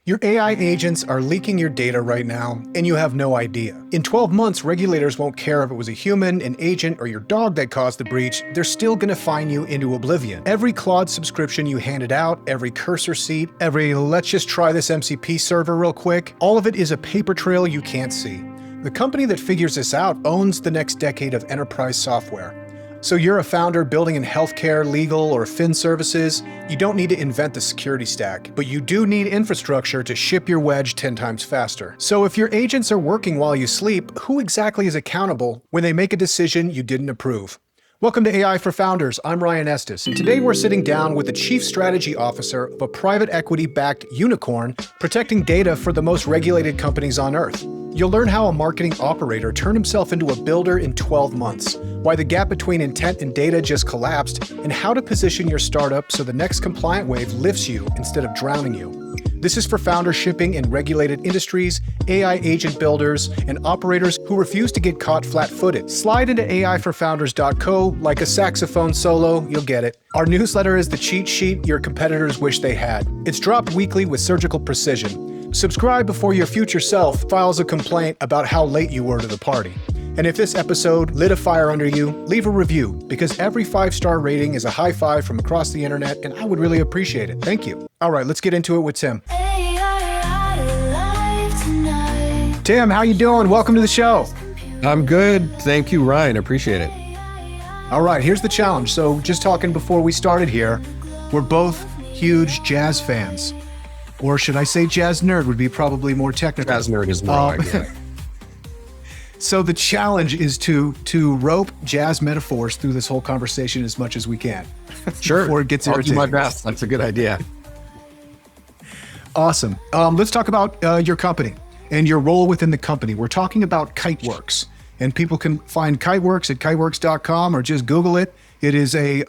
Your AI agents are leaking your data right now, and you have no idea. In 12 months, regulators won't care if it was a human, an agent, or your dog that caused the breach. They're still gonna fine you into oblivion. Every Claude subscription you handed out, every cursor seat, every let's just try this MCP server real quick, all of it is a paper trail you can't see. The company that figures this out owns the next decade of enterprise software. So you're a founder building in healthcare, legal, or fin services, you don't need to invent the security stack, but you do need infrastructure to ship your wedge 10 times faster. So if your agents are working while you sleep, who exactly is accountable when they make a decision you didn't approve? Welcome to AI for Founders. I'm Ryan Estes, and today we're sitting down with the Chief Strategy Officer of a private equity-backed unicorn protecting data for the most regulated companies on Earth. You'll learn how a marketing operator turned himself into a builder in 12 months, why the gap between intent and data just collapsed, and how to position your startup so the next compliant wave lifts you instead of drowning you. This is for founders shipping in regulated industries, AI agent builders, and operators who refuse to get caught flat-footed. Slide into aiforfounders.co like a saxophone solo, you'll get it. Our newsletter is the cheat sheet your competitors wish they had. It's dropped weekly with surgical precision. Subscribe before your future self files a complaint about how late you were to the party. And if this episode lit a fire under you, leave a review, because every 5-star rating is a high five from across the internet, and I would really appreciate it. Thank you. All right, let's get into it with Tim. Tim, how you doing? Welcome to the show. I'm good. Thank you, Ryan. Appreciate it. All right, here's the challenge. So just talking before we started here, we're both huge jazz fans. Or should I say jazz nerd would be probably more technical. Jazz nerd is more accurate. So the challenge is to rope jazz metaphors through this whole conversation as much as we can. Sure. Before it gets I'll irritating. do my best. That's a good idea. Awesome. Let's talk about your company and your role within the company. We're talking about Kiteworks, and people can find Kiteworks at kiteworks.com or just Google it. It is a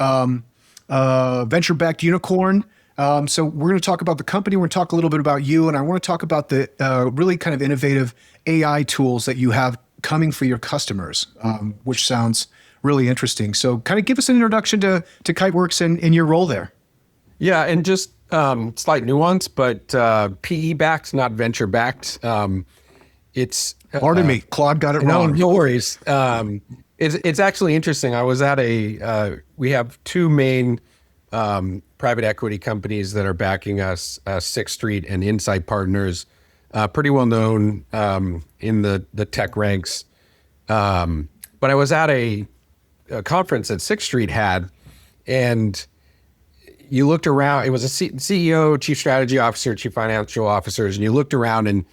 venture-backed unicorn. So we're going to talk about the company. We're going to talk a little bit about you, and I want to talk about the really kind of innovative AI tools that you have coming for your customers, which sounds really interesting. So kind of give us an introduction to Kiteworks and your role there. Yeah, and just slight nuance, but PE-backed, not venture-backed. It's pardon me, Claude got it wrong. No worries. It's actually interesting. I was at we have two main private equity companies that are backing us, Sixth Street and Insight Partners, pretty well known in the tech ranks. But I was at a conference that Sixth Street had, and you looked around. It was a CEO, chief strategy officer, chief financial officers, and you looked around, and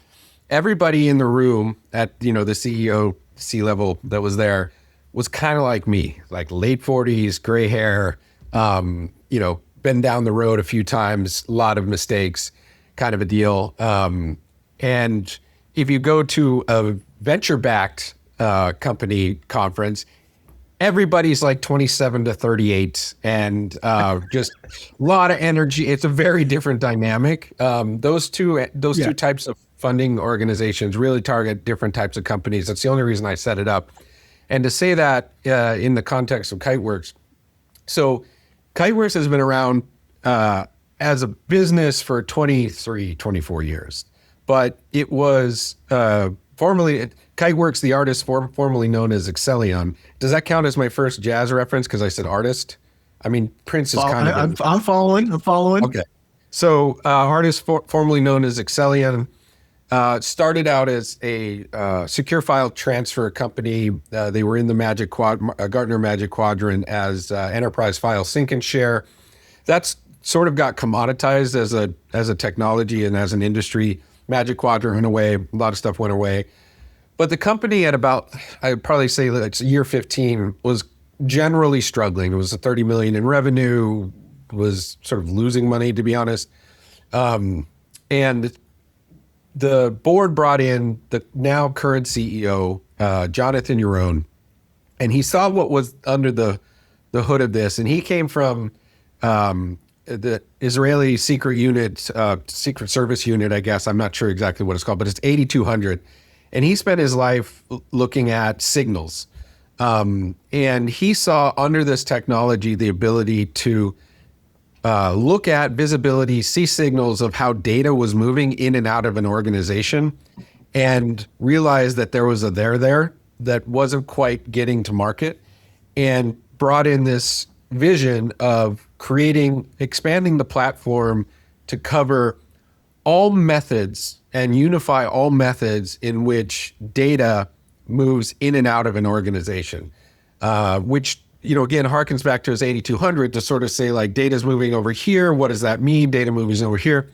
everybody in the room at the CEO C-level that was there was kind of like me, like late 40s, gray hair, been down the road a few times, a lot of mistakes, kind of a deal. And if you go to a venture-backed company conference, everybody's like 27 to 38 and just a lot of energy. It's a very different dynamic. Those two types of funding organizations really target different types of companies. That's the only reason I set it up. And to say that in the context of Kiteworks, so Kiteworks has been around as a business for 23, 24 years, but it was formerly Kiteworks, the artist formerly known as Excellion. Does that count as my first jazz reference? Because I said artist. I mean, Prince is kind of. I'm following. Okay. So artist formerly known as Excellion started out as a secure file transfer company. They were in the Gartner Magic Quadrant as enterprise file sync and share. That's sort of got commoditized as a technology and as an industry. Magic Quadrant went away. A lot of stuff went away. But the company at about, I'd probably say it's year 15, was generally struggling. It was $30 million in revenue, was sort of losing money, to be honest. And the board brought in the now current CEO, Jonathan Yaron, and he saw what was under the hood of this. And he came from the Israeli secret unit, secret service unit, I guess. I'm not sure exactly what it's called, but it's 8200. And he spent his life looking at signals. And he saw under this technology the ability to look at visibility, see signals of how data was moving in and out of an organization, and realized that there was a there that wasn't quite getting to market, and brought in this vision of expanding the platform to cover all methods and unify all methods in which data moves in and out of an organization, which, again, harkens back to his 8200 to sort of say, like, data's moving over here. What does that mean? Data moving over here.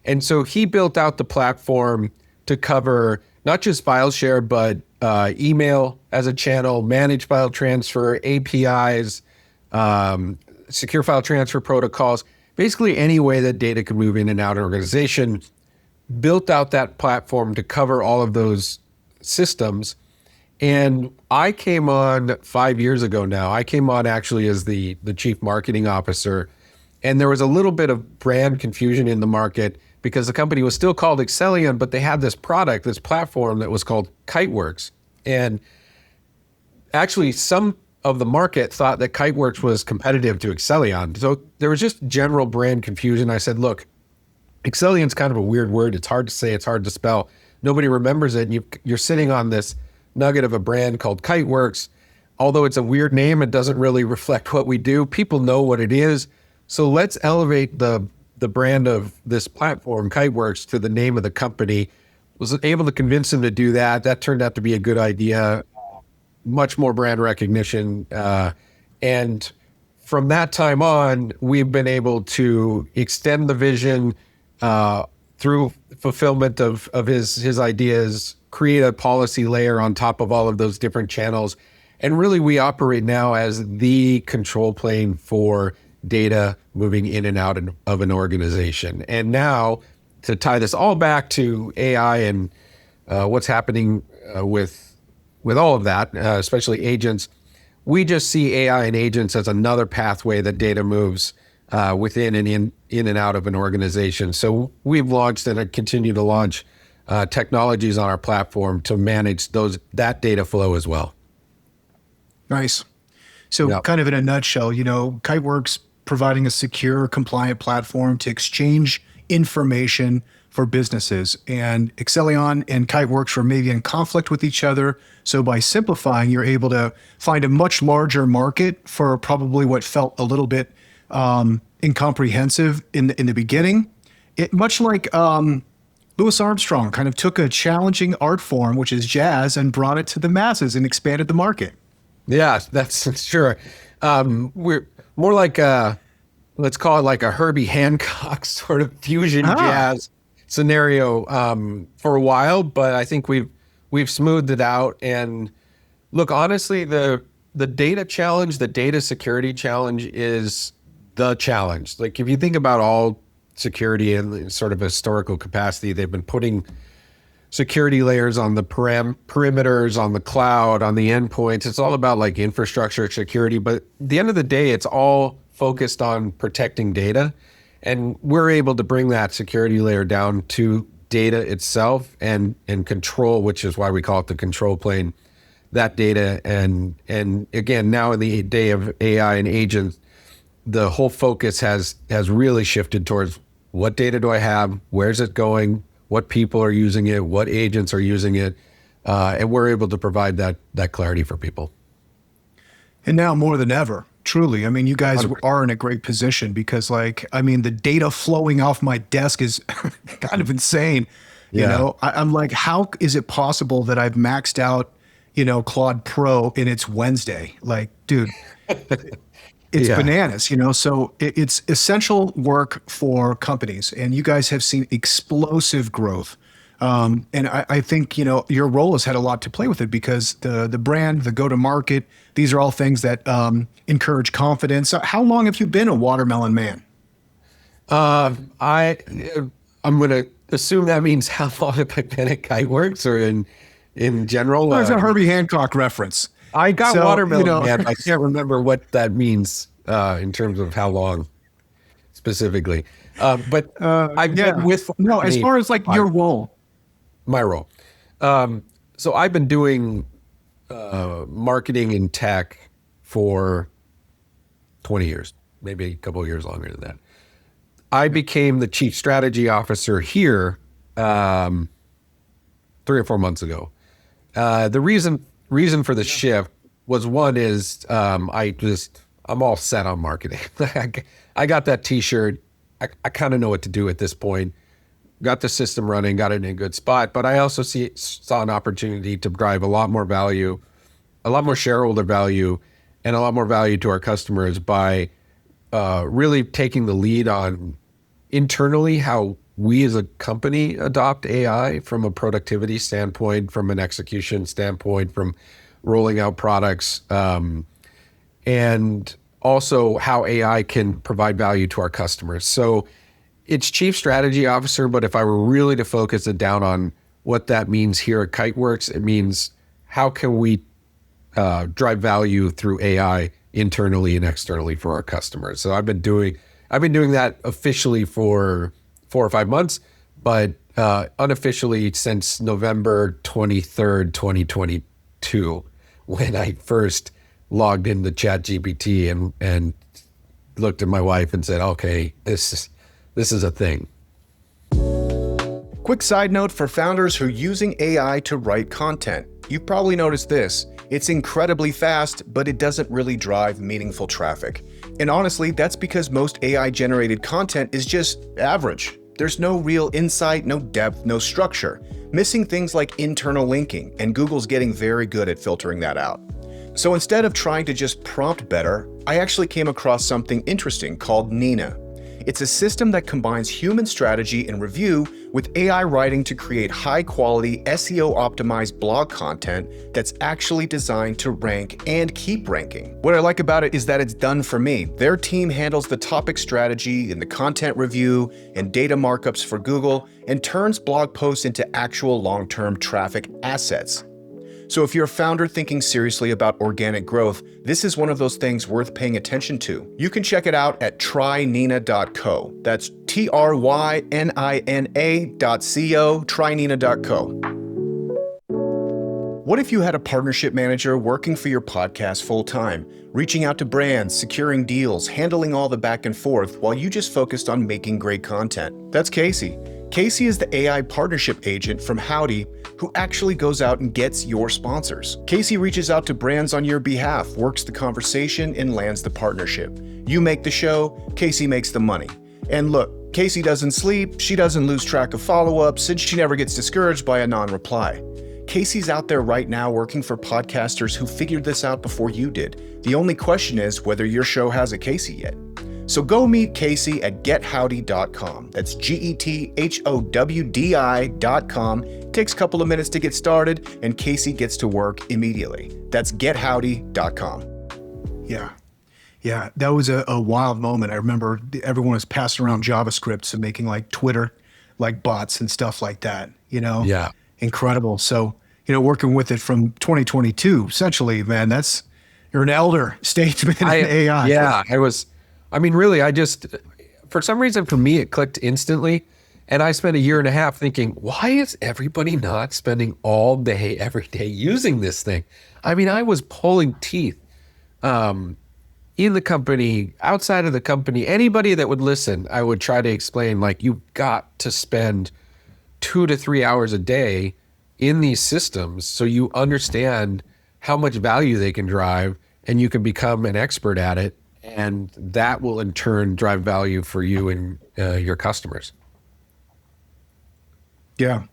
And so he built out the platform to cover not just file share, but email as a channel, managed file transfer, APIs, secure file transfer protocols, basically any way that data could move in and out of an organization. Built out that platform to cover all of those systems. And I came on 5 years ago now. I came on actually as the chief marketing officer. And there was a little bit of brand confusion in the market because the company was still called Excellion, but they had this product, this platform that was called Kiteworks. And actually some of the market thought that Kiteworks was competitive to Excellion. So there was just general brand confusion. I said, look, Excellion's kind of a weird word. It's hard to say, it's hard to spell. Nobody remembers it. And you're sitting on this nugget of a brand called Kiteworks. Although it's a weird name, it doesn't really reflect what we do. People know what it is. So let's elevate the brand of this platform, Kiteworks, to the name of the company. Was able to convince them to do that. That turned out to be a good idea. Much more brand recognition. And from that time on, we've been able to extend the vision through fulfillment of his ideas, create a policy layer on top of all of those different channels. And really, we operate now as the control plane for data moving in and out of an organization. And now, to tie this all back to AI and what's happening with all of that, especially agents, we just see AI and agents as another pathway that data moves within and in and out of an organization. So we've launched and continue to launch technologies on our platform to manage that data flow as well. Nice. So kind of in a nutshell, Kiteworks providing a secure, compliant platform to exchange information for businesses. And Excellion and Kiteworks were maybe in conflict with each other. So by simplifying, you're able to find a much larger market for probably what felt a little bit incomprehensive in the beginning. It much like Louis Armstrong kind of took a challenging art form, which is jazz, and brought it to the masses and expanded the market. Yeah, that's sure. We're more like let's call it like a Herbie Hancock sort of fusion jazz scenario for a while, but I think we've smoothed it out. And look, honestly, the data challenge, the data security challenge is the challenge. Like, if you think about all security in sort of a historical capacity, they've been putting security layers on the perimeters, on the cloud, on the endpoints. It's all about like infrastructure security, but at the end of the day, it's all focused on protecting data. And we're able to bring that security layer down to data itself and control, which is why we call it the control plane, that data. And again, now in the day of AI and agents, the whole focus has really shifted towards what data do I have? Where's it going? What people are using it? What agents are using it? And we're able to provide that clarity for people. And now more than ever, truly. I mean, you guys are in a great position because, the data flowing off my desk is kind of insane. I'm like, how is it possible that I've maxed out, Claude Pro and it's Wednesday? Like, dude, it's bananas, So it's essential work for companies, and you guys have seen explosive growth. And I think, your role has had a lot to play with it because the brand, the go-to-market, these are all things that encourage confidence. How long have you been a watermelon man? I'm going to assume that means how long have I been at Kiteworks, or in general? There's a Herbie Hancock reference. I got watermelon man. I can't remember what that means in terms of how long specifically. But I've been with... No, as far as like your role. My role. So I've been doing marketing and tech for 20 years, maybe a couple of years longer than I became the chief strategy officer here 3 or 4 months ago. The reason for the shift was, one is I'm all set on marketing. I got that T-shirt. I kind of know what to do at this point. Got the system running, got it in a good spot. But I also saw an opportunity to drive a lot more value, a lot more shareholder value, and a lot more value to our customers by really taking the lead on internally how we as a company adopt AI from a productivity standpoint, from an execution standpoint, from rolling out products, and also how AI can provide value to our customers. So it's chief strategy officer, but if I were really to focus it down on what that means here at Kiteworks, it means how can we drive value through AI internally and externally for our customers. So I've been doing that officially for 4 or 5 months, but unofficially since November 23rd, 2022, when I first logged into ChatGPT and looked at my wife and said, okay, this is a thing. Quick side note for founders who are using AI to write content. You've probably noticed this. It's incredibly fast, but it doesn't really drive meaningful traffic. And honestly, that's because most AI-generated content is just average. There's no real insight, no depth, no structure. Missing things like internal linking, and Google's getting very good at filtering that out. So instead of trying to just prompt better, I actually came across something interesting called Nina. It's a system that combines human strategy and review with AI writing to create high-quality, SEO-optimized blog content that's actually designed to rank and keep ranking. What I like about it is that it's done for me. Their team handles the topic strategy and the content review and data markups for Google and turns blog posts into actual long-term traffic assets. So if you're a founder thinking seriously about organic growth, this is one of those things worth paying attention to. You can check it out at trynina.co. That's TRYNINA.co, trynina.co. What if you had a partnership manager working for your podcast full-time, reaching out to brands, securing deals, handling all the back and forth while you just focused on making great content? That's Casey. Casey is the AI partnership agent from Howdy who actually goes out and gets your sponsors. Casey reaches out to brands on your behalf, works the conversation, and lands the partnership. You make the show, Casey makes the money. And look, Casey doesn't sleep, she doesn't lose track of follow-ups, and she never gets discouraged by a non-reply. Casey's out there right now working for podcasters who figured this out before you did. The only question is whether your show has a Casey yet. So go meet Casey at gethowdy.com. That's GETHOWDI.com. Takes a couple of minutes to get started, and Casey gets to work immediately. That's gethowdy.com. Yeah, that was a wild moment. I remember everyone was passing around JavaScripts and making like Twitter, like bots and stuff like that, Yeah. Incredible. So, working with it from 2022, essentially, man, you're an elder statesman in AI. Yeah, really, for some reason, for me, it clicked instantly. And I spent a year and a half thinking, why is everybody not spending all day, every day using this thing? I was pulling teeth in the company, outside of the company, anybody that would listen, I would try to explain, you've got to spend 2 to 3 hours a day in these systems so you understand how much value they can drive and you can become an expert at it. And that will in turn drive value for you and your customers. Yeah,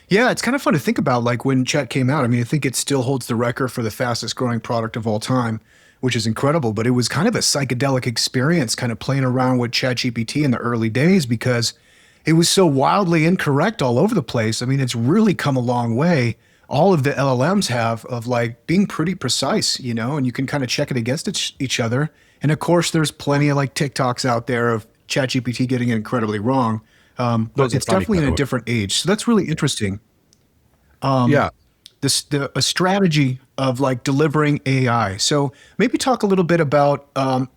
it's kind of fun to think about, when Chat came out. I think it still holds the record for the fastest growing product of all time, which is incredible. But it was kind of a psychedelic experience, kind of playing around with ChatGPT in the early days because it was so wildly incorrect all over the place. It's really come a long way. All of the LLMs have of being pretty precise, and you can kind of check it against each other. And of course, there's plenty of TikToks out there of ChatGPT getting it incredibly wrong. But it's definitely in a different age. So that's really interesting. A strategy of delivering AI. So maybe talk a little bit about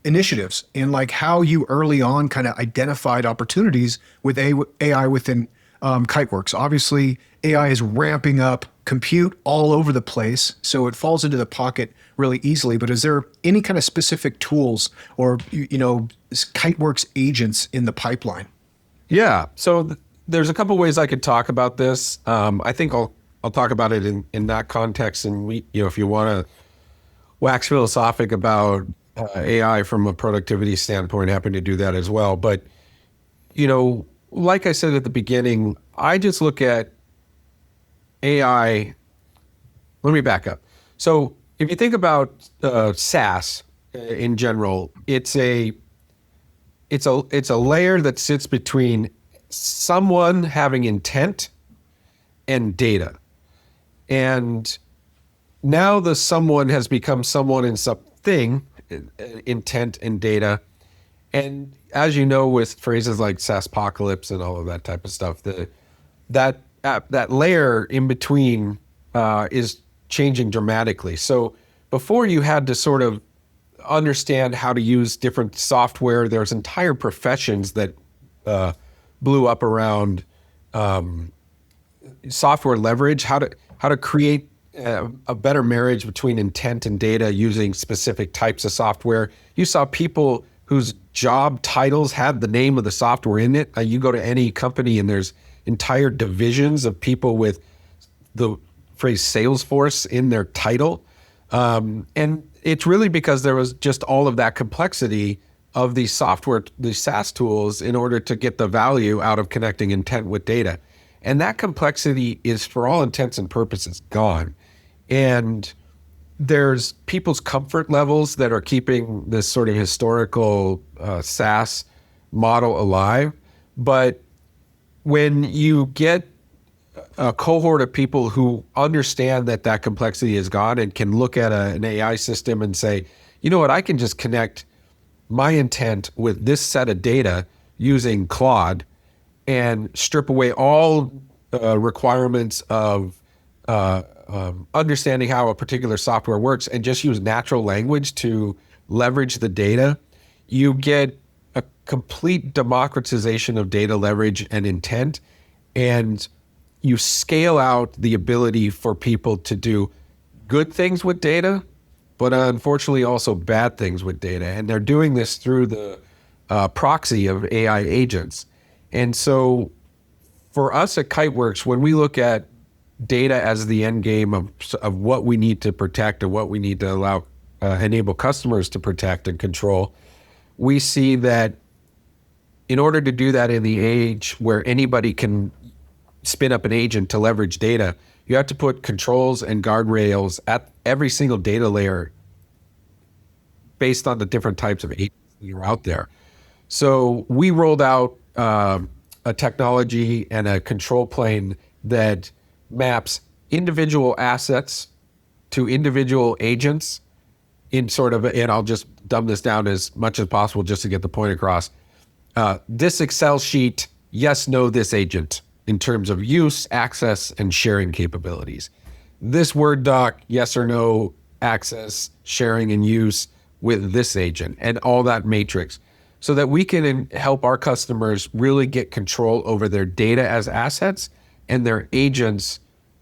initiatives and how you early on kind of identified opportunities with AI within Kiteworks. Obviously, AI is ramping up compute all over the place, so it falls into the pocket really easily. But is there any kind of specific tools or, Kiteworks agents in the pipeline? Yeah. So there's a couple ways I could talk about this. I think I'll talk about it in that context. And if you want to wax philosophic about AI from a productivity standpoint, happy to do that as well. But, like I said at the beginning, I just look at AI. Let me back up. So if you think about SaaS in general, it's a layer that sits between someone having intent and data. And now the someone has become someone in something, intent and data. And as you know, with phrases like SaaSpocalypse and all of that type of stuff, that layer in between is changing dramatically. So before you had to sort of understand how to use different software, there's entire professions that blew up around software leverage, how to create a better marriage between intent and data using specific types of software. You saw people whose job titles had the name of the software in it. You go to any company and there's entire divisions of people with the phrase Salesforce in their title. And it's really because there was just all of that complexity of these SaaS tools in order to get the value out of connecting intent with data. And that complexity is, for all intents and purposes, gone. And there's people's comfort levels that are keeping this sort of historical SaaS model alive. But when you get a cohort of people who understand that complexity is gone and can look at an AI system and say, you know what, I can just connect my intent with this set of data using Claude and strip away all requirements of understanding how a particular software works and just use natural language to leverage the data, you get a complete democratization of data leverage and intent, and you scale out the ability for people to do good things with data, but unfortunately also bad things with data. And they're doing this through the proxy of AI agents. And so for us at Kiteworks, when we look at data as the end game of what we need to protect and what we need to allow enable customers to protect and control, we see that in order to do that in the age where anybody can spin up an agent to leverage data, you have to put controls and guardrails at every single data layer based on the different types of agents that are out there. So we rolled out a technology and a control plane that maps individual assets to individual agents in sort of, and I'll just dumb this down as much as possible just to get the point across. This Excel sheet, yes, no, this agent in terms of use, access, and sharing capabilities. This Word doc, yes or no, access, sharing, and use with this agent, and all that matrix, so that we can help our customers really get control over their data as assets and their agents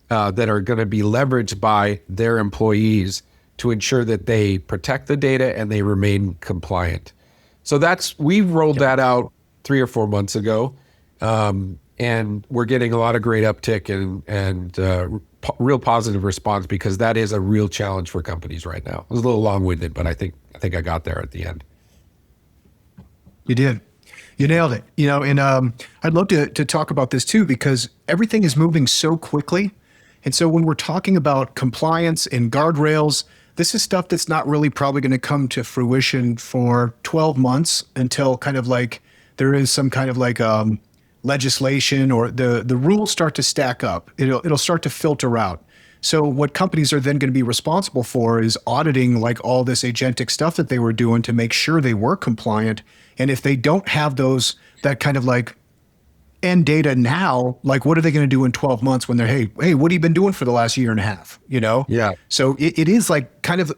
that are going to be leveraged by their employees to ensure that they protect the data and they remain compliant. So we rolled that out 3 or 4 months ago, and we're getting a lot of great uptick and real positive response, because that is a real challenge for companies right now. It was a little long-winded, but I think I got there at the end. You did. You nailed it. And I'd love to talk about this too, because everything is moving so quickly. And so when we're talking about compliance and guardrails, this is stuff that's not really probably going to come to fruition for 12 months until kind of like there is some kind of like legislation or the rules start to stack up. It'll start to filter out. So what companies are then going to be responsible for is auditing like all this agentic stuff that they were doing to make sure they were compliant. And if they don't have that kind of like end data now, like what are they going to do in 12 months when they're, hey, what have you been doing for the last year and a half? Yeah. So it is like kind of,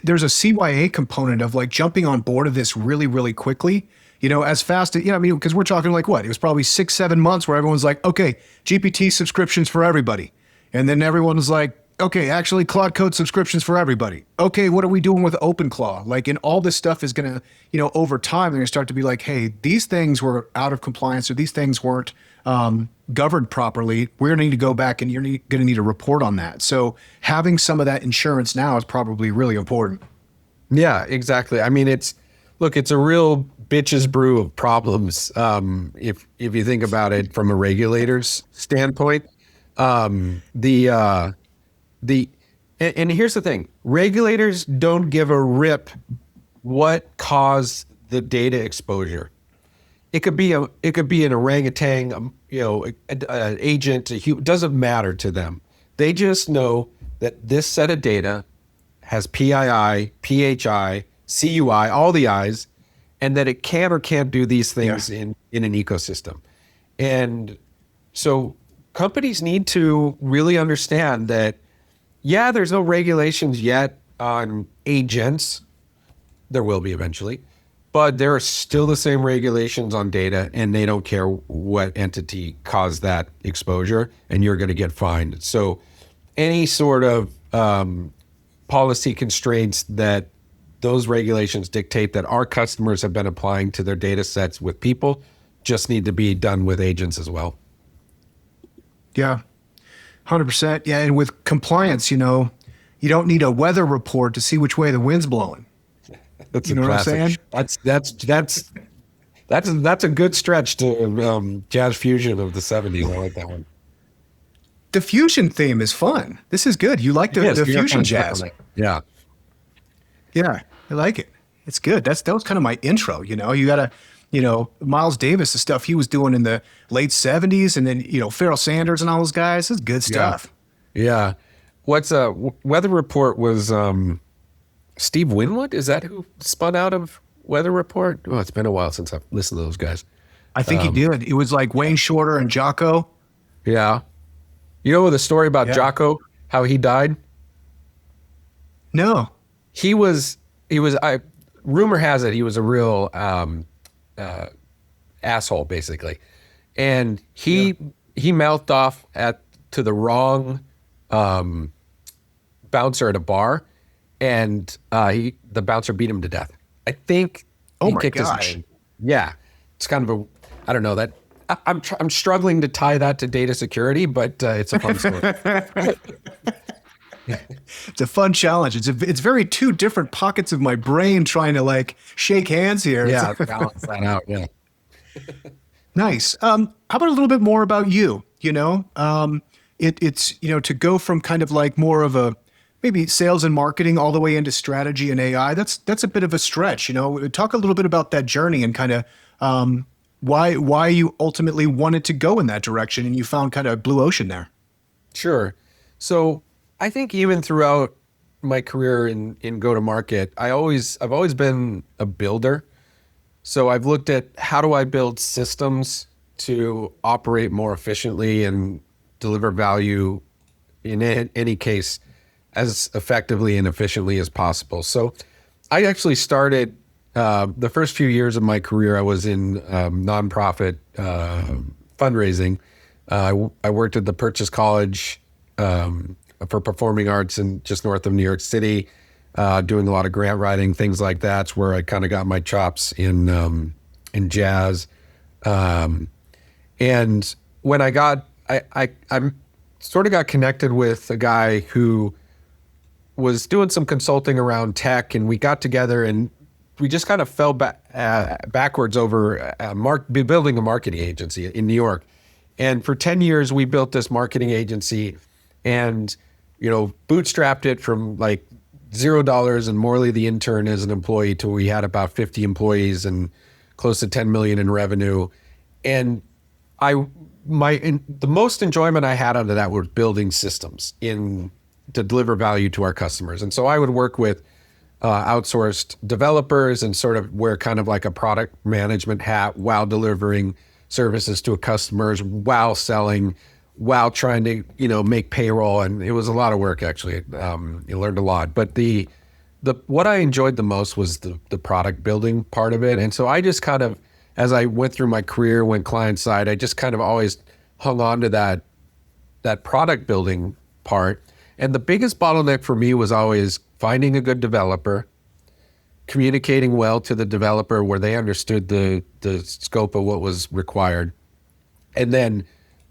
there's a CYA component of like jumping on board of this really, really quickly, as fast as, because we're talking like what? It was probably 6-7 months where everyone's like, okay, GPT subscriptions for everybody. And then everyone was like, okay, actually Claude Code subscriptions for everybody. Okay, what are we doing with OpenClaw? Like, and all this stuff is going to, over time, they're going to start to be like, hey, these things were out of compliance or these things weren't governed properly. We're going to need to go back and you're going to need to report on that. So having some of that insurance now is probably really important. Yeah, exactly. I mean, it's a real bitch's brew of problems. If you think about it from a regulator's standpoint, and here's the thing: regulators don't give a rip what caused the data exposure. It could be an orangutan, an agent, it doesn't matter to them. They just know that this set of data has PII, PHI, CUI, all the I's, and that it can or can't do these things in an ecosystem. And so companies need to really understand that, there's no regulations yet on agents. There will be eventually, but there are still the same regulations on data, and they don't care what entity caused that exposure, and you're going to get fined. So any sort of policy constraints that those regulations dictate that our customers have been applying to their data sets with people just need to be done with agents as well. Yeah, 100%. Yeah, and with compliance, you don't need a weather report to see which way the wind's blowing. That's what I'm saying? That's a good stretch to jazz fusion of the 70s. I like that one. The fusion theme is fun. This is good. You like the fusion jazz. Yeah. Yeah, I like it. It's good. That was kind of my intro. You got to, Miles Davis, the stuff he was doing in the late 70s, and then, Pharoah Sanders and all those guys. This is good stuff. Yeah. What's Weather Report was Steve Winwood? Is that who spun out of Weather Report? Oh, it's been a while since I've listened to those guys. I think he did. It was like Wayne Shorter and Jocko. Yeah. You know the story about Jocko, how he died? No. Rumor has it he was a real asshole, basically. And he mouthed off to the wrong bouncer at a bar, and the bouncer beat him to death. I think he kicked his head. Yeah. It's kind of I don't know that. I'm struggling to tie that to data security, but it's a fun story. It's a fun challenge. It's very two different pockets of my brain trying to shake hands here. Yeah, balance that out. Yeah. Nice. How about a little bit more about you? It's to go from kind of more of a maybe sales and marketing all the way into strategy and AI. That's a bit of a stretch. Talk a little bit about that journey and kind of why you ultimately wanted to go in that direction, and you found kind of a blue ocean there. Sure. So I think even throughout my career in go-to-market, I've always been a builder. So I've looked at how do I build systems to operate more efficiently and deliver value in any case as effectively and efficiently as possible. So I actually started the first few years of my career, I was in nonprofit fundraising. I worked at the Purchase College for performing arts in just north of New York City, doing a lot of grant writing, things like that. It's where I kind of got my chops in jazz. And when I sort of got connected with a guy who was doing some consulting around tech, and we got together and we just kind of fell backwards over building a marketing agency in New York. And for 10 years, we built this marketing agency and, bootstrapped it from $0 and Morley the intern as an employee till we had about 50 employees and close to 10 million in revenue. And the most enjoyment I had out of that was building systems to deliver value to our customers. And so I would work with outsourced developers and sort of wear kind of like a product management hat while delivering services to customers, while selling, while trying to, make payroll. And it was a lot of work, actually. You learned a lot. But what I enjoyed the most was the product building part of it. And so I just kind of, as I went through my career, went client side, I just kind of always hung on to that product building part. And the biggest bottleneck for me was always finding a good developer, communicating well to the developer where they understood the scope of what was required, and then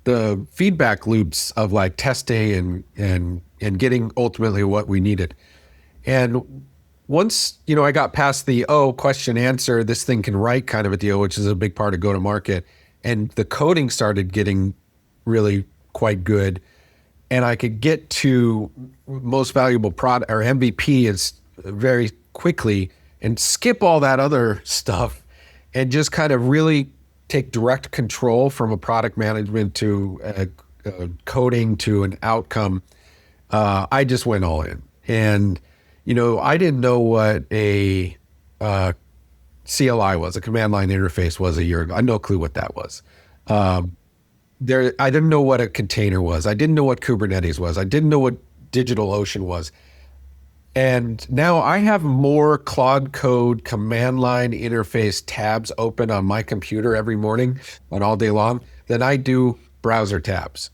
the feedback loops of like testing and getting ultimately what we needed. And once, I got past the, question, answer, this thing can write kind of a deal, which is a big part of go-to-market, and the coding started getting really quite good, and I could get to most valuable product or MVP is very quickly and skip all that other stuff and just kind of really take direct control from a product management to coding to an outcome. I just went all in. And, I didn't know what a CLI was, a command line interface was a year ago. I had no clue what that was. I didn't know what a container was. I didn't know what Kubernetes was. I didn't know what DigitalOcean was. And now I have more Claude Code command line interface tabs open on my computer every morning and all day long than I do browser tabs.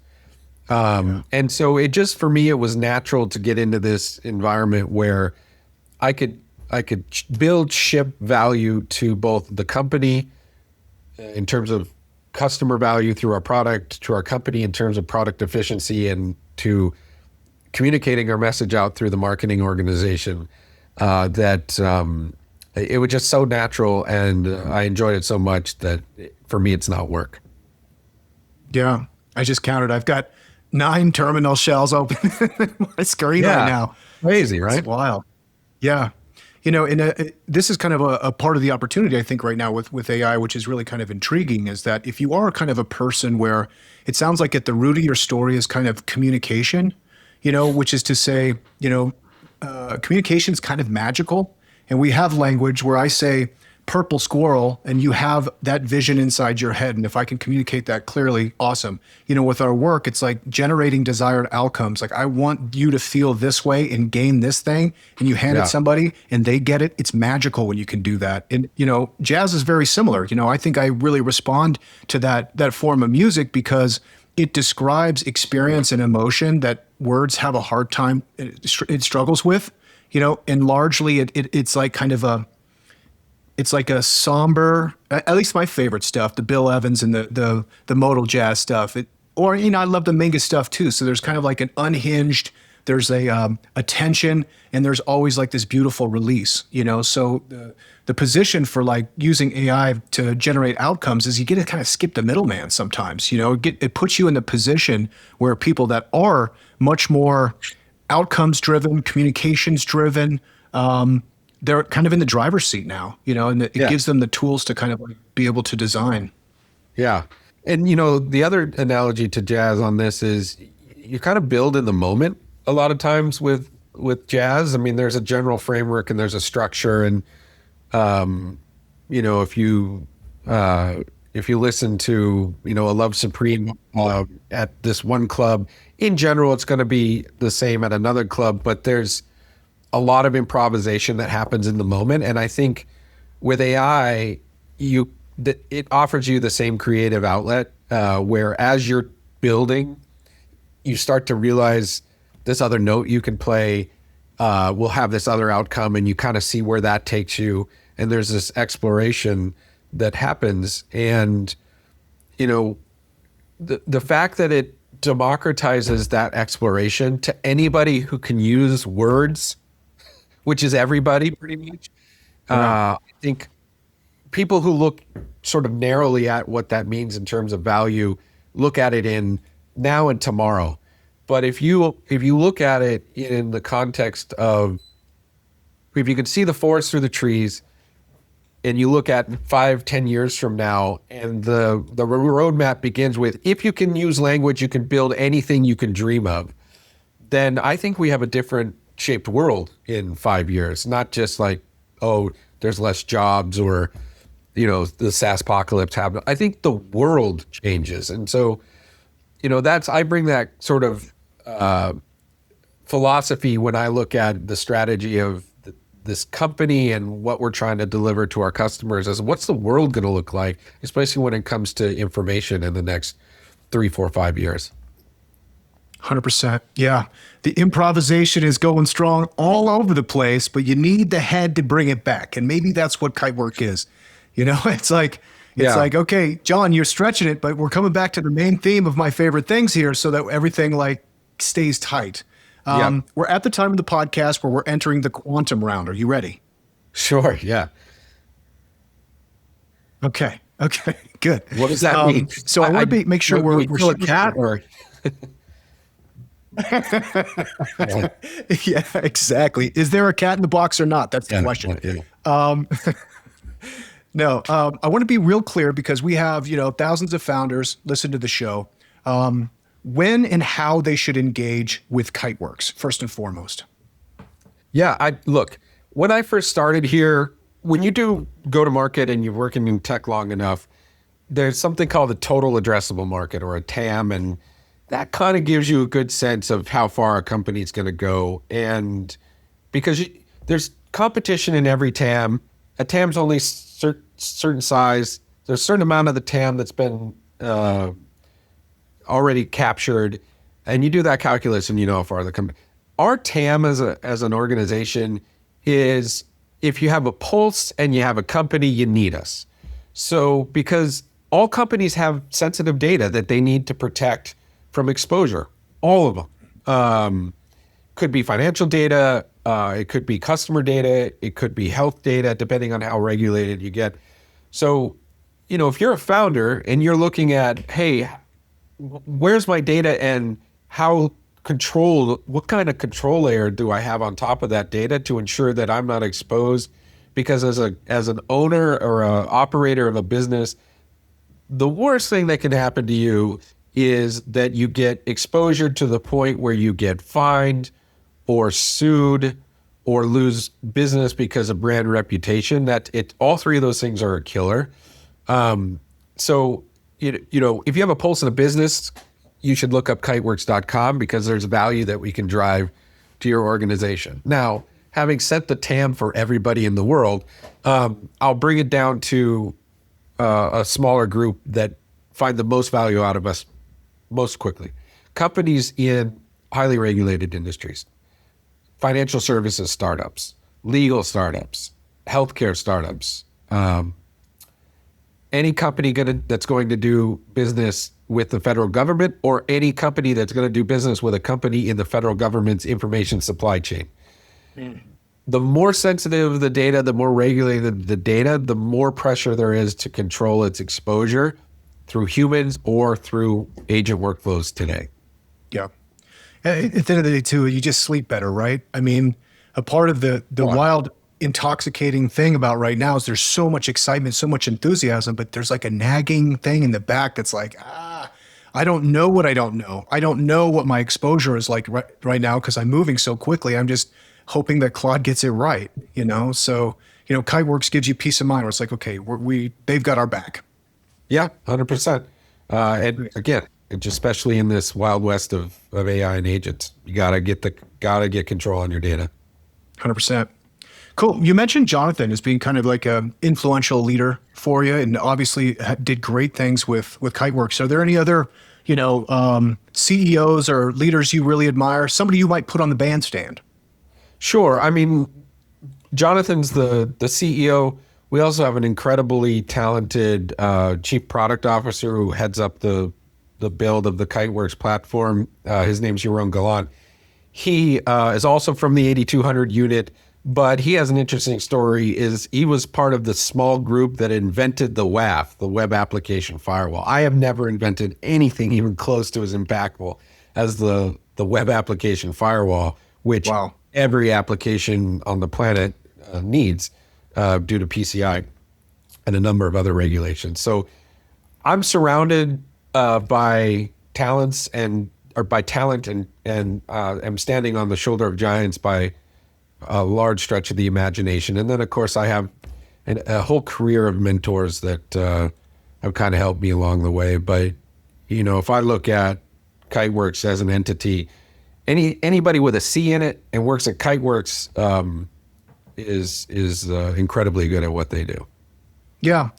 And so for me, it was natural to get into this environment where I could build, ship value to both the company in terms of customer value through our product, to our company in terms of product efficiency, and to communicating our message out through the marketing organization, that it was just so natural, and I enjoyed it so much that for me, it's not work. Yeah, I just counted. I've got 9 terminal shells open on my screen right now. Crazy, right? It's wild. Yeah. And this is kind of a part of the opportunity, I think, right now with AI, which is really kind of intriguing, is that if you are kind of a person where it sounds like at the root of your story is kind of communication, which is to say, communication is kind of magical. And we have language where I say purple squirrel and you have that vision inside your head. And if I can communicate that clearly, awesome. With our work, it's like generating desired outcomes. Like, I want you to feel this way and gain this thing. And you hand it somebody and they get it. It's magical when you can do that. And, jazz is very similar. I think I really respond to that form of music because it describes experience and emotion that words have a hard time, it struggles with, and largely it's like kind of it's like a somber, at least my favorite stuff, the Bill Evans and the modal jazz stuff. I love the Mingus stuff too. So there's kind of like an unhinged, there's a tension, and there's always like this beautiful release, So the position for like using AI to generate outcomes is you get to kind of skip the middleman sometimes, it puts you in the position where people that are much more outcomes driven, communications driven, they're kind of in the driver's seat now, and it gives them the tools to kind of like be able to design. Yeah. And, the other analogy to jazz on this is you kind of build in the moment a lot of times with jazz. I mean, there's a general framework and there's a structure. And, if you listen to, a Love Supreme at this one club, in general, it's going to be the same at another club, but there's a lot of improvisation that happens in the moment. And I think with AI, it offers you the same creative outlet, where as you're building, you start to realize this other note you can play will have this other outcome, and you kind of see where that takes you. And there's this exploration that happens. And, the fact that it democratizes that exploration to anybody who can use words, which is everybody pretty much. I think people who look sort of narrowly at what that means in terms of value look at it in now and tomorrow. But if you look at it in the context of, if you can see the forest through the trees, and you look at 5-10 years from now, and the roadmap begins with, if you can use language, you can build anything you can dream of, then I think we have a different shaped world in 5 years. Not just like, there's less jobs or, the SaaS apocalypse happened. I think the world changes. And so, I bring that sort of philosophy when I look at the strategy of this company and what we're trying to deliver to our customers, as what's the world going to look like, especially when it comes to information in the next 3, 4, 5 years. 100%. Yeah. The improvisation is going strong all over the place, but you need the head to bring it back. And maybe that's what kite work is. It's like, Yeah. okay, John, you're stretching it, but we're coming back to the main theme of my favorite things here so that everything like stays tight. Yeah. We're at the time of the podcast where we're entering the quantum round. Are you ready? Sure. Yeah. Okay. Okay. Good. What does that mean? So I want to make sure we're we're kill a cat or yeah, exactly. Is there a cat in the box or not? That's the question. Yeah. No, I want to be real clear because we have, thousands of founders listen to the show. When and how they should engage with Kiteworks, first and foremost. Yeah, look, when I first started here, when you do go to market and you're working in tech long enough, there's something called the total addressable market or a TAM, and that kind of gives you a good sense of how far a company is going to go. And because there's competition in every TAM, a TAM's only certain size. There's a certain amount of the TAM that's been already captured, and you do that calculus and you know how far the company. Our TAM as an organization is if you have a pulse and you have a company, you need us. So because all companies have sensitive data that they need to protect from exposure, all of them. Could be financial data, it could be customer data, it could be health data, depending on how regulated you get. So, if you're a founder and you're looking at, hey, where's my data and what kind of control layer do I have on top of that data to ensure that I'm not exposed? Because as an owner or an operator of a business, the worst thing that can happen to you is that you get exposure to the point where you get fined or sued or lose business because of brand reputation. All three of those things are a killer. So, if you have a pulse in a business, you should look up kiteworks.com because there's value that we can drive to your organization. Now, having set the TAM for everybody in the world, I'll bring it down to a smaller group that find the most value out of us most quickly. Companies in highly regulated industries, financial services startups, legal startups, healthcare startups, any company that's going to do business with the federal government, or any company that's going to do business with a company in the federal government's information supply chain. The more sensitive the data, the more regulated the data, the more pressure there is to control its exposure through humans or through agent workflows today. Yeah. At the end of the day, too, you just sleep better, right? I mean, a part of the wild, intoxicating thing about right now is there's so much excitement, so much enthusiasm, but there's like a nagging thing in the back that's like, I don't know what I don't know. I don't know what my exposure is like right now because I'm moving so quickly. I'm just hoping that Claude gets it right, So, Kiteworks gives you peace of mind where it's like, okay, they've got our back. Yeah, 100%. And again, especially in this wild west of AI and agents, you gotta get control on your data. 100%. Cool. You mentioned Jonathan as being kind of like an influential leader for you, and obviously did great things with Kiteworks. Are there any other, CEOs or leaders you really admire? Somebody you might put on the bandstand? Sure. I mean, Jonathan's the CEO. We also have an incredibly talented chief product officer who heads up the build of the Kiteworks platform. His name's Yaron Gallant. He is also from the 8200 unit, but he has an interesting story. He was part of the small group that invented the WAF, the Web Application Firewall. I have never invented anything even close to as impactful as the Web Application Firewall, which every application on the planet needs due to PCI and a number of other regulations. So I'm surrounded by talent and I'm standing on the shoulder of giants by a large stretch of the imagination. And then, of course, I have a whole career of mentors that have kind of helped me along the way. But, if I look at Kiteworks as an entity, anybody with a C in it and works at Kiteworks is incredibly good at what they do. Yeah.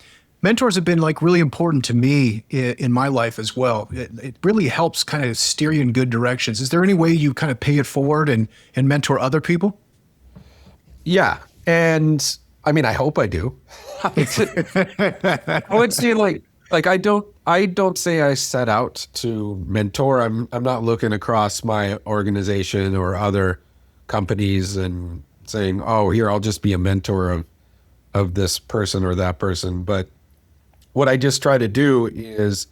Mentors have been like really important to me in my life as well. It really helps kind of steer you in good directions. Is there any way you kind of pay it forward and mentor other people? Yeah. And I mean, I hope I do. I would say like I don't say I set out to mentor. I'm not looking across my organization or other companies and saying, oh, here, I'll just be a mentor of this person or that person. But what I just try to do is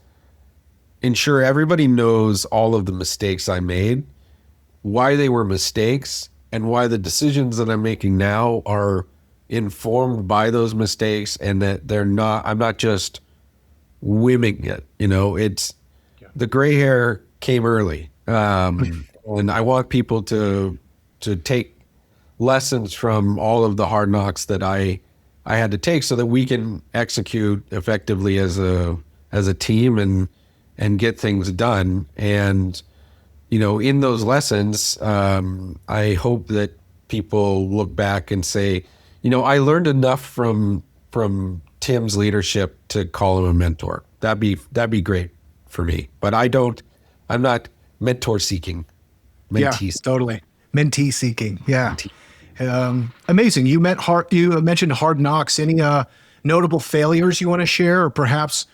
ensure everybody knows all of the mistakes I made, why they were mistakes, and why the decisions that I'm making now are informed by those mistakes, and that I'm not just whimming it. It's the gray hair came early. And I want people to take lessons from all of the hard knocks that I had to take so that we can execute effectively as a team and get things done. And, in those lessons, I hope that people look back and say, I learned enough from Tim's leadership to call him a mentor. That'd be great for me. But I'm not mentor seeking. Yeah, totally. Mentee seeking. Yeah. Amazing. You mentioned hard knocks. Any notable failures you want to share, or perhaps,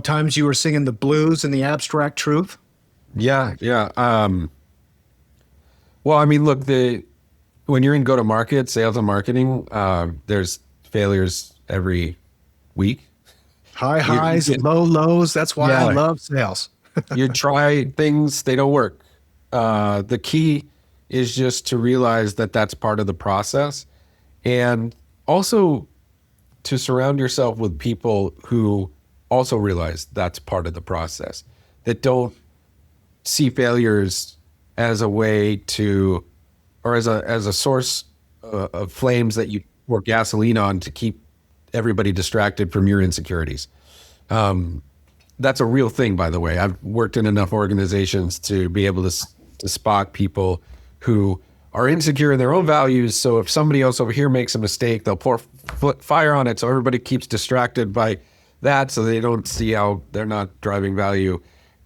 times you were singing the blues and the abstract truth? Yeah. Well, I mean, look, when you're in go-to-market, sales and marketing, there's failures every week. High highs, low lows. That's why I love sales. You try things, they don't work. The key is just to realize that that's part of the process, and also to surround yourself with people who also realize that's part of the process, that don't see failures as a way to, or as a source of flames that you pour gasoline on to keep everybody distracted from your insecurities. That's a real thing, by the way. I've worked in enough organizations to be able to spot people who are insecure in their own values. So if somebody else over here makes a mistake, they'll pour fire on it. So everybody keeps distracted by that, so they don't see how they're not driving value.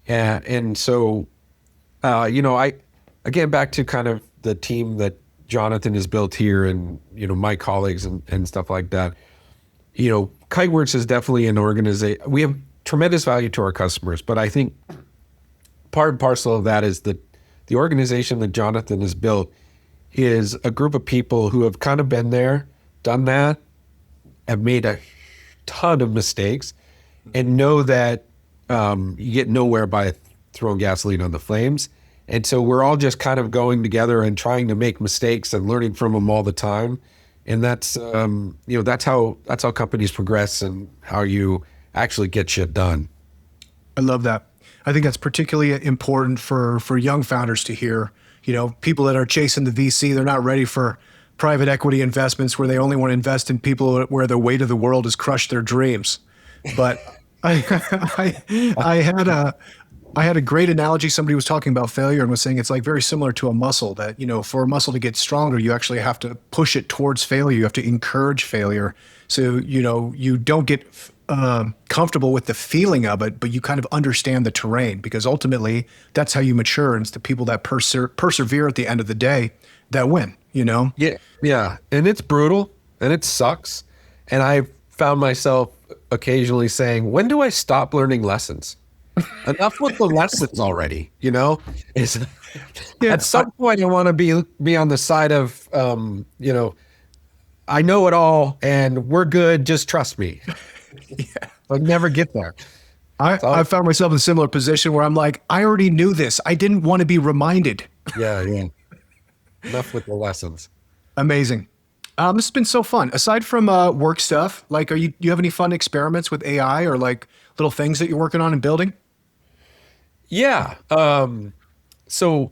And so, again, back to kind of the team that Jonathan has built here, and, my colleagues and stuff like that. Kiteworks is definitely an organization. We have tremendous value to our customers, but I think part and parcel of that is that the organization that Jonathan has built is a group of people who have kind of been there, done that, have made a ton of mistakes, and know that you get nowhere by throwing gasoline on the flames. And so we're all just kind of going together and trying to make mistakes and learning from them all the time. And that's that's how companies progress and how you actually get shit done. I love that. I think that's particularly important for young founders to hear. People that are chasing the VC, they're not ready for private equity investments where they only want to invest in people where the weight of the world has crushed their dreams. But I had a great analogy. Somebody was talking about failure and was saying it's like very similar to a muscle that, for a muscle to get stronger, you actually have to push it towards failure. You have to encourage failure. So, you don't get comfortable with the feeling of it, but you kind of understand the terrain, because ultimately that's how you mature. And it's the people that persevere at the end of the day that win, Yeah. And it's brutal and it sucks. And I found myself occasionally saying, when do I stop learning lessons? Enough with the lessons already, At some point I want to be on the side of, I know it all and we're good. Just trust me. Yeah. I'll never get there. I found myself in a similar position where I'm like, I already knew this. I didn't want to be reminded. Yeah. Enough with the lessons. Amazing. This has been so fun. Aside from work stuff, like, do you have any fun experiments with AI or like little things that you're working on and building? Yeah. So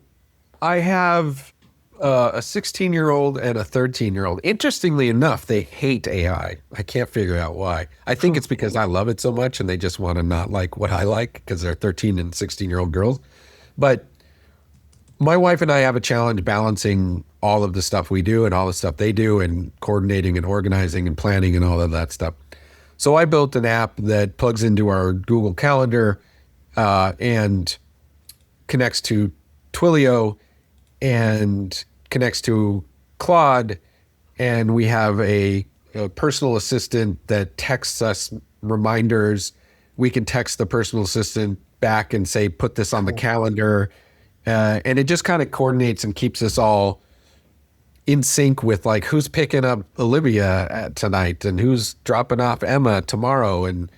I have a 16-year-old and a 13-year-old. Interestingly enough, they hate AI. I can't figure out why. I think it's because I love it so much and they just want to not like what I like because they're 13 and 16-year-old girls. But my wife and I have a challenge balancing all of the stuff we do and all the stuff they do, and coordinating and organizing and planning and all of that stuff. So I built an app that plugs into our Google Calendar and connects to Twilio and connects to Claude. And we have a personal assistant that texts us reminders. We can text the personal assistant back and say, put this on the calendar. And it just kind of coordinates and keeps us all in sync with like who's picking up Olivia tonight and who's dropping off Emma tomorrow. And,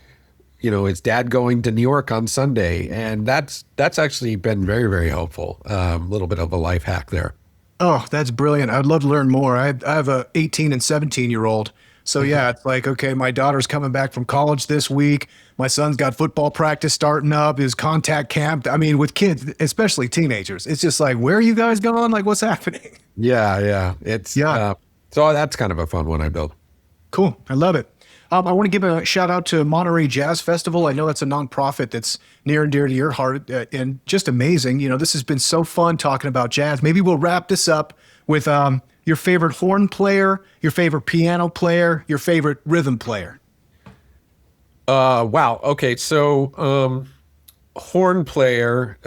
you know, is dad going to New York on Sunday? And that's actually been very, very helpful. A little bit of a life hack there. Oh, that's brilliant. I'd love to learn more. I have a 18 and 17-year-old. So yeah, it's like, okay, my daughter's coming back from college this week. My son's got football practice starting up, his contact camp. I mean, with kids, especially teenagers, it's just like, where are you guys going? Like, what's happening? Yeah. So that's kind of a fun one I built. Cool. I love it. I want to give a shout out to Monterey Jazz Festival. I know that's a nonprofit that's near and dear to your heart and just amazing. You know, this has been so fun talking about jazz. Maybe we'll wrap this up with your favorite horn player, your favorite piano player, your favorite rhythm player. Wow. Okay. So, horn player,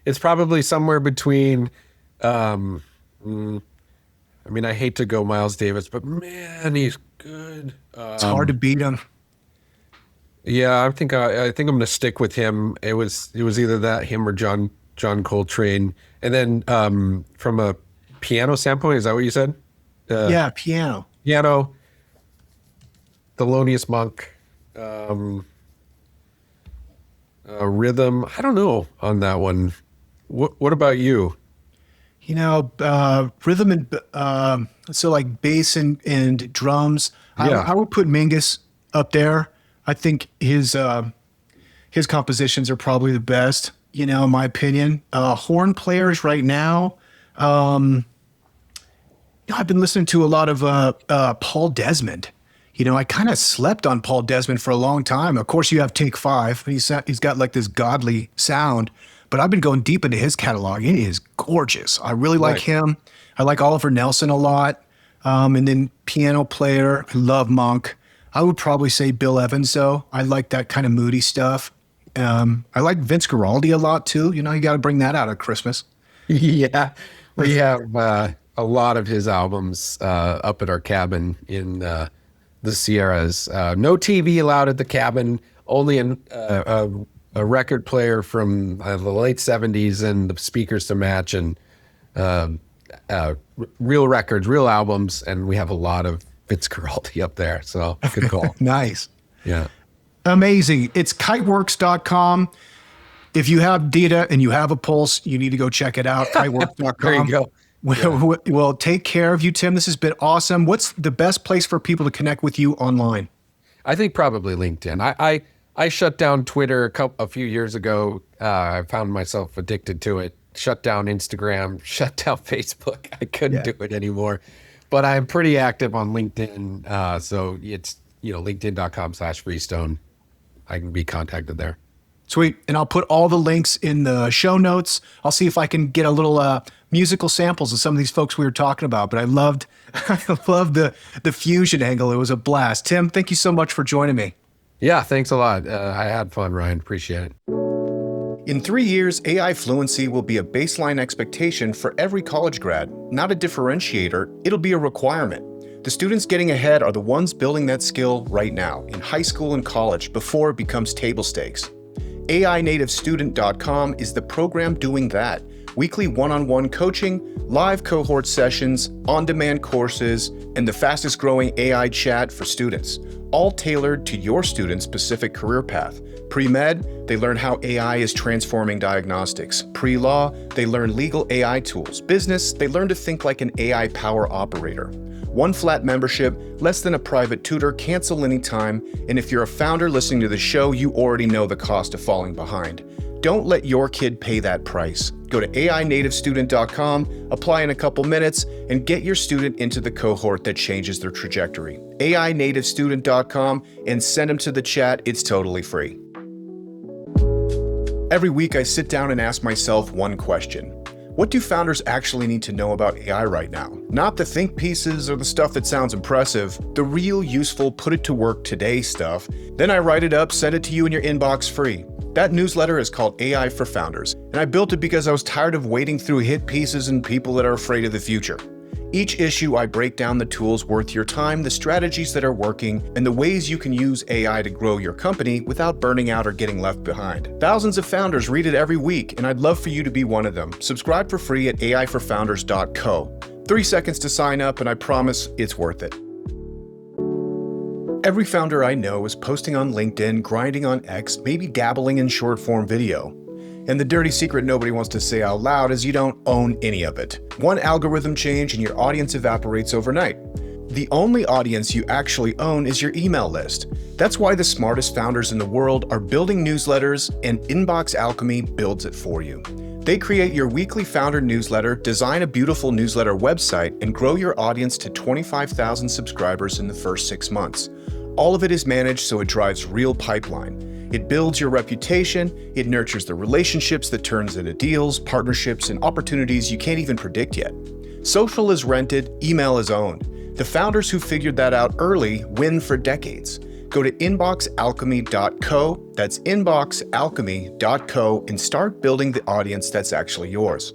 it's probably somewhere between, I mean, I hate to go Miles Davis, but man, he's good. It's hard to beat him. Yeah, I think I'm going to stick with him. It was either that him or John Coltrane. And then from a piano standpoint, is that what you said? Yeah, piano. Piano, Thelonious Monk. Rhythm, I don't know on that one. What about you? You know, rhythm and so like bass and drums. Yeah. I would put Mingus up there. I think his compositions are probably the best, you know, in my opinion. Horn players right now. You know, I've been listening to a lot of Paul Desmond. You know, I kind of slept on Paul Desmond for a long time. Of course, you have Take Five. He's got like this godly sound, but I've been going deep into his catalog. It is gorgeous. I really like him. I like Oliver Nelson a lot. And then piano player, I love Monk. I would probably say Bill Evans, though. I like that kind of moody stuff. I like Vince Guaraldi a lot, too. You know, you got to bring that out at Christmas. Yeah, we have a lot of his albums up at our cabin in the Sierras. No TV allowed at the cabin, only a record player from the late 70s and the speakers to match, and real records, real albums, and we have a lot of Vince Guaraldi up there, so good call. Nice. Yeah. Amazing. It's kiteworks.com. If you have data and you have a pulse, you need to go check it out, kiteworks.com. There you go. Well, take care of you, Tim. This has been awesome. What's the best place for people to connect with you online? I think probably LinkedIn. I shut down Twitter a few years ago. I found myself addicted to it. Shut down Instagram, shut down Facebook. I couldn't do it anymore. But I'm pretty active on LinkedIn. So it's, linkedin.com/Freestone. I can be contacted there. Sweet. And I'll put all the links in the show notes. I'll see if I can get a little musical samples of some of these folks we were talking about. But I loved the fusion angle. It was a blast. Tim, thank you so much for joining me. Yeah, thanks a lot. I had fun, Ryan. Appreciate it. In 3 years, AI fluency will be a baseline expectation for every college grad, not a differentiator. It'll be a requirement. The students getting ahead are the ones building that skill right now, in high school and college, before it becomes table stakes. AInativestudent.com is the program doing that. Weekly one-on-one coaching, live cohort sessions, on-demand courses, and the fastest growing AI chat for students, all tailored to your student's specific career path. Pre-med, they learn how AI is transforming diagnostics. Pre-law, they learn legal AI tools. Business, they learn to think like an AI power operator. One flat membership, less than a private tutor, cancel anytime, and if you're a founder listening to the show, you already know the cost of falling behind. Don't let your kid pay that price. Go to AInativestudent.com, apply in a couple minutes, and get your student into the cohort that changes their trajectory. AInativestudent.com, and send them to the chat. It's totally free. Every week I sit down and ask myself one question. What do founders actually need to know about AI right now? Not the think pieces or the stuff that sounds impressive, the real useful put it to work today stuff. Then I write it up, send it to you in your inbox free. That newsletter is called AI for Founders, and I built it because I was tired of wading through hit pieces and people that are afraid of the future. Each issue, I break down the tools worth your time, the strategies that are working, and the ways you can use AI to grow your company without burning out or getting left behind. Thousands of founders read it every week, and I'd love for you to be one of them. Subscribe for free at aiforfounders.co. 3 seconds to sign up, and I promise it's worth it. Every founder I know is posting on LinkedIn, grinding on X, maybe dabbling in short-form video. And the dirty secret nobody wants to say out loud is you don't own any of it. One algorithm change and your audience evaporates overnight. The only audience you actually own is your email list. That's why the smartest founders in the world are building newsletters, and Inbox Alchemy builds it for you. They create your weekly founder newsletter, design a beautiful newsletter website, and grow your audience to 25,000 subscribers in the first 6 months. All of it is managed so it drives real pipeline. It builds your reputation, it nurtures the relationships that turns into deals, partnerships, and opportunities you can't even predict yet. Social is rented, email is owned. The founders who figured that out early win for decades. Go to inboxalchemy.co, that's inboxalchemy.co, and start building the audience that's actually yours.